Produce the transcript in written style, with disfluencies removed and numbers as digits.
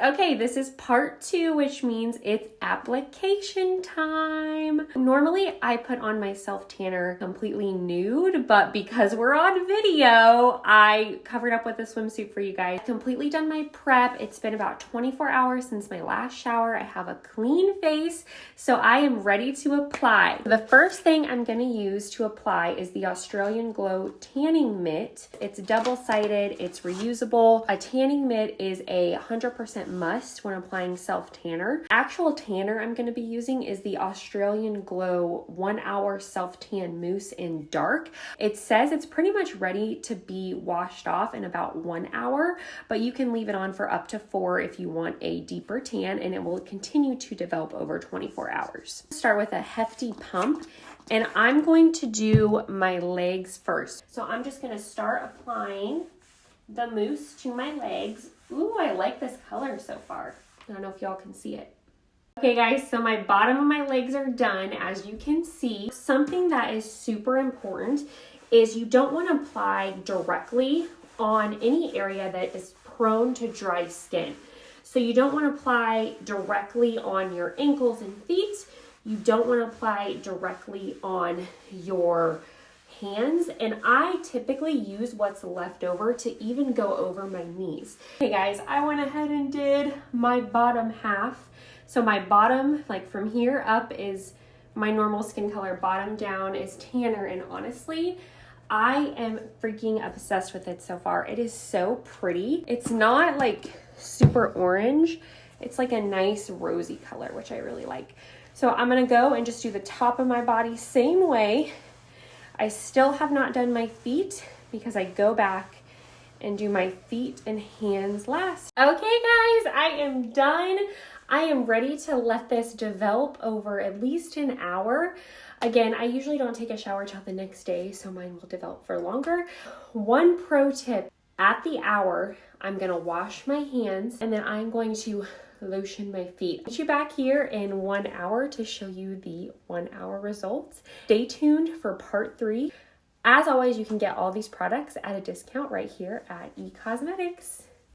Okay, this is part 2, which means it's application time. Normally I put on my self tanner completely nude, but because we're on video, I covered up with a swimsuit for you guys. Completely done my prep. It's been about 24 hours since my last shower. I have a clean face, so I am ready to apply. The first thing I'm gonna use to apply is the Australian Glow tanning mitt. It's double-sided, it's reusable. A tanning mitt is a 100% must when applying self tanner. Actual tanner I'm going to be using is the Australian Glow 1 hour self tan mousse in dark. It says it's pretty much ready to be washed off in about 1 hour, but you can leave it on for up to 4 if you want a deeper tan, and it will continue to develop over 24 hours. Start with a hefty pump, and I'm going to do my legs first. So I'm just going to start applying the mousse to my legs. Ooh, I like this color so far. I don't know if y'all can see it. Okay guys, so my bottom of my legs are done. As you can see, something that is super important is you don't want to apply directly on any area that is prone to dry skin. So you don't want to apply directly on your ankles and feet. You don't want to apply directly on your hands, and I typically use what's left over to even go over my knees. Okay guys, I went ahead and did my bottom half. So my bottom, like from here up, is my normal skin color. Bottom down is tanner, and honestly, I am freaking obsessed with it so far. It is so pretty. It's not like super orange. It's like a nice rosy color, which I really like. So I'm gonna go and just do the top of my body same way. I still have not done my feet because I go back and do my feet and hands last. Okay guys, I am done. I am ready to let this develop over at least an hour. Again, I usually don't take a shower till the next day, so mine will develop for longer. One pro tip, at the hour, I'm gonna wash my hands and then I'm going to lotion my feet. I'll meet you back here in 1 hour to show you the 1 hour results. Stay tuned for part 3. As always, you can get all these products at a discount right here at eCosmetics.